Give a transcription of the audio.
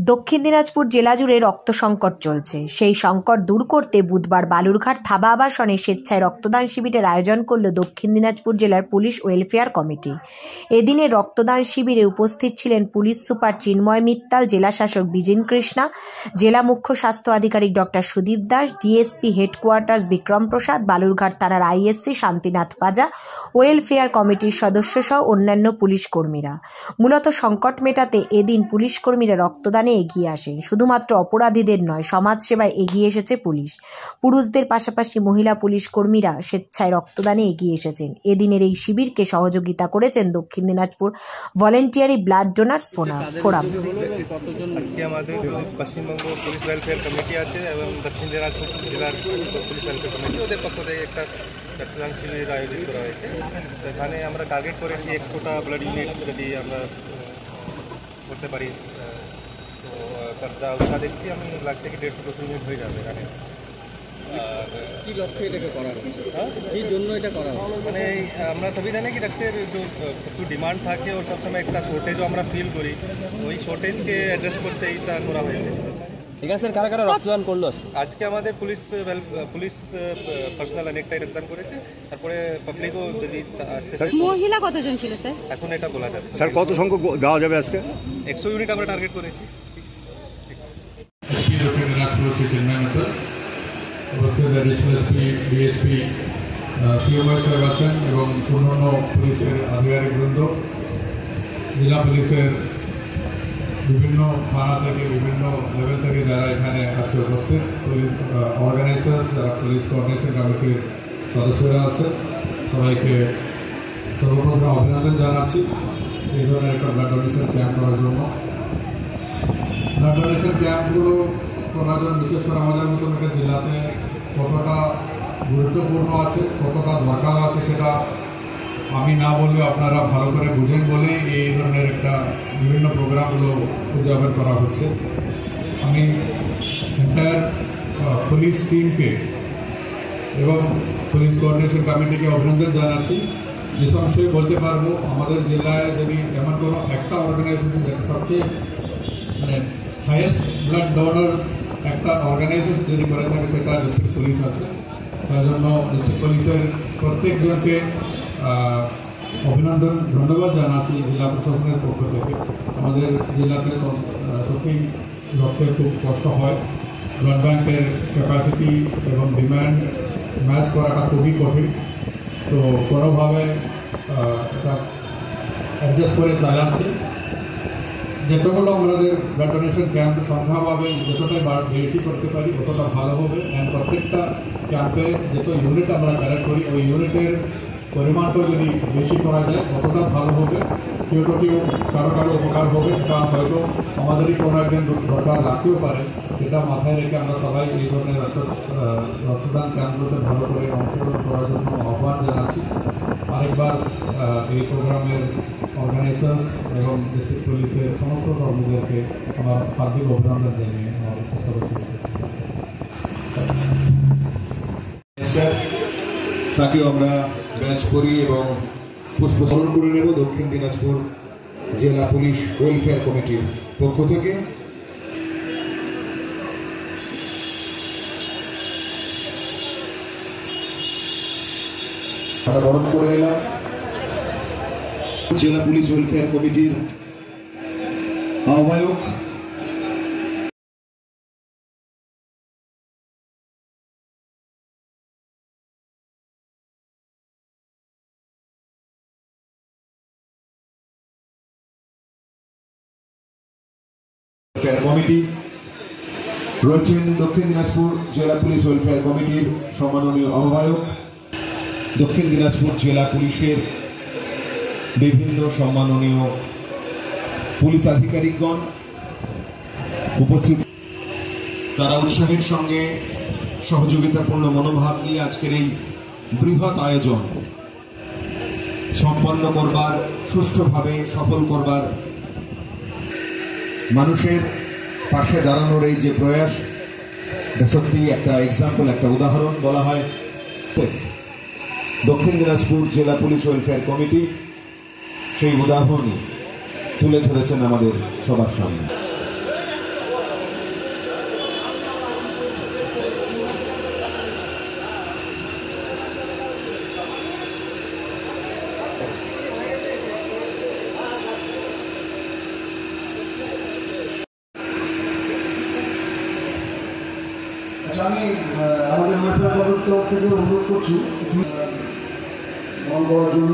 দক্ষিণ দিনাজপুর জেলা জুড়ে রক্ত সংকট চলছে। সেই সংকট দূর করতে বুধবার বালুরঘাট থাবা আবাসনে স্বেচ্ছায় রক্তদান শিবিরের আয়োজন করল দক্ষিণ দিনাজপুর জেলার পুলিশ ওয়েলফেয়ার কমিটি। এদিনের রক্তদান শিবিরে উপস্থিত ছিলেন পুলিশ সুপার চিন্ময় মিত্তাল, জেলা শাসক বিজিন কৃষ্ণা, জেলা মুখ্য স্বাস্থ্য আধিকারিক doctor Sudip Das, DSP headquarters Bikram Prasad, Balurghat থানার আইএসসি শান্তিনাথ পাজা, ওয়েলফেয়ার কমিটির সদস্য সহ অন্যান্য পুলিশ কর্মীরা। মূলত সংকট মেটাতে এদিন পুলিশ কর্মীরা রক্তদানে এগিয়ে আসেন। শুধুমাত্র অপরাধীদের নয়, সমাজসেবায় এগিয়ে এসেছে পুলিশ। পুরুষদের পাশাপাশি মহিলা পুলিশ কর্মীরা স্বেচ্ছায় রক্তদানে এগিয়ে এসেছেন। এদিনের এই শিবিরকে সহযোগিতা করেছেন দক্ষিণ Dinajpur voluntary blood donors forum. আজকে আমাদের পশ্চিমবঙ্গ পুলিশ ওয়েলফেয়ার কমিটি আছে এবং দক্ষিণ দিনাজপুর জেলার পুলিশ ওয়েলফেয়ার কমিটি, ওদের পক্ষ থেকে একটা রক্তদান শিবির আয়োজিত করা হয়েছে। এখানে আমরা টার্গেট করেছি 100টা ব্লাড ইউনিট যদি আমরা করতে পারি, তো যা উৎসাহ দেখছি আমি লাগছে কি 150-200 ইউনিট হয়ে যাবে এখানে। কি লক্ষ্যে এটাকে করা হচ্ছে, এই জন্য এটা করা হয়? মানে আমরা সবই জানি কি রক্তের একটু ডিমান্ড থাকে और সবসময় একটা শর্টেজও আমরা ফিল করি, ওই শর্টেজকে অ্যাড্রেস করতে এইটা করা হয়েছে। ঠিক আছে স্যার, কারা কারা রক্তদান করলো আজকে? আমাদের পুলিশ পার্সোনাল অনেকটাই রক্তদান করেছে, তারপরে পাবলিকও যদি মহিলা কতজন ছিল স্যার? এখন এটা বলা যাবে। স্যার কত সংখ্যক দেওয়া যাবে আজকে? 100 ইউনিট আমরা টার্গেট করেছি। এসপি দক্ষিণ দিনাজপুর শ্রী চিন্ময় মিত্তল, উপস্থিত অ্যাডিশনাল এসপি, ডিএসপি, সিএমও সাহেব আছেন এবং অন্যান্য পুলিশের আধিকারিকবৃন্দ, জেলা পুলিশের বিভিন্ন থানা থেকে বিভিন্ন লেভেল থেকে যারা এখানে আজকে উপস্থিত, পুলিশ অর্গানাইজার্স, যারা পুলিশ কোঅর্ডিনেশন কমিটির সদস্যরা আছে, সবাইকে সর্বপ্রথম অভিনন্দন জানাচ্ছি এই ধরনের একটা ব্লাড ডোনেশন ক্যাম্প করার জন্য। ব্লাড ডোনেশন ক্যাম্পগুলো করার জন্য বিশেষ করে আমাদের মতন একটা জেলাতে কতটা গুরুত্বপূর্ণ আছে, কতটা দরকার আছে সেটা আমি না বললেও আপনারা ভালো করে বুঝেন বলেই এই ধরনের একটা বিভিন্ন প্রোগ্রামগুলো উদযাপন করা হচ্ছে। আমি এন্টায়ার পুলিশ টিমকে এবং পুলিশ কোঅর্ডিনেশন কমিটিকে অভিনন্দন জানাচ্ছি। নিঃসংশয়ে বলতে পারবো আমাদের জেলায় যদি এমন কোনো একটা অর্গানাইজেশন যেটা সবচেয়ে মানে হাইয়েস্ট ব্লাড ডোনার একটা অর্গানাইজেশন যদি করে থাকে সেটা ডিস্ট্রিক্ট পুলিশ আছে। তার জন্য ডিস্ট্রিক্ট পুলিশের প্রত্যেকজনকে অভিনন্দন, ধন্যবাদ জানাচ্ছি জেলা প্রশাসনের পক্ষ থেকে। আমাদের জেলাতে সত্যি রক্তে খুব কষ্ট হয়, ব্লাড ব্যাংকের ক্যাপাসিটি এবং ডিম্যান্ড ম্যাচ করাটা খুবই কঠিন, তো কোনোভাবে এটা অ্যাডজাস্ট করে চালাচ্ছে। যতগুলো আমাদের ব্লাড ডোনেশন ক্যাম্প সংখ্যাভাবে যতটাই বেশি করতে পারি ততটা ভালো হবে। অ্যান্ড প্রত্যেকটা ক্যাম্পে যত ইউনিট আমরা কালেক্ট করি ওই ইউনিটের পরিমাণটাও যদি বেশি করা যায় ততটা ভালো হবে। কেউ কারো উপকার হবে, বা হয়তো আমাদেরই কোনো একদিন দরকার লাগতেও পারে, সেটা মাথায় রেখে আমরা সবাই এই ধরনের রক্তদান ক্যাম্পগুলোতে ভালো করে অংশগ্রহণ করার জন্য আহ্বান জানাচ্ছি। আরেকবার এই প্রোগ্রামের অর্গানাইজার্স এবং ডিস্ট্রিক্ট পুলিশের সমস্ত কর্মীদেরকে আমার হার্দিক অভিনন্দন জানিয়ে আমার বক্তব্য শেষ করছি। তাকেও আমরা ব্যাচ করি এবং পুষ্পস্মরণ করে নেব দক্ষিণ দিনাজপুর জেলা পুলিশ ওয়েলফেয়ার কমিটির পক্ষ থেকে। আমরা বরণ করে নিলাম জেলা পুলিশ ওয়েলফেয়ার কমিটির আহ্বায়ক কমিটি রয়েছেন দক্ষিণ দিনাজপুর জেলা পুলিশ ওয়েলফেয়ার কমিটির সম্মাননীয় আহ্বায়ক, দক্ষিণ দিনাজপুর জেলা পুলিশের বিভিন্ন সম্মাননীয় পুলিশ আধিকারিকগণ উপস্থিত। তারা উৎসাহের সঙ্গে সহযোগিতাপূর্ণ মনোভাব নিয়ে আজকের এই বৃহৎ আয়োজন সম্পন্ন করবার, সুষ্ঠুভাবে সফল করবার, মানুষের পাশে দাঁড়ানোর এই যে প্রয়াস, সত্যি একটা এক্সাম্পল, একটা উদাহরণ বলা হয়। দক্ষিণ দিনাজপুর জেলা পুলিশ ওয়েলফেয়ার কমিটি সেই উদাহরণ তুলে ধরেছেন আমাদের সবার সামনে। আমি আমাদের ওয়েলফেয়ার কমিটির তরফ থেকে অনুরোধ করছি মন করার জন্য।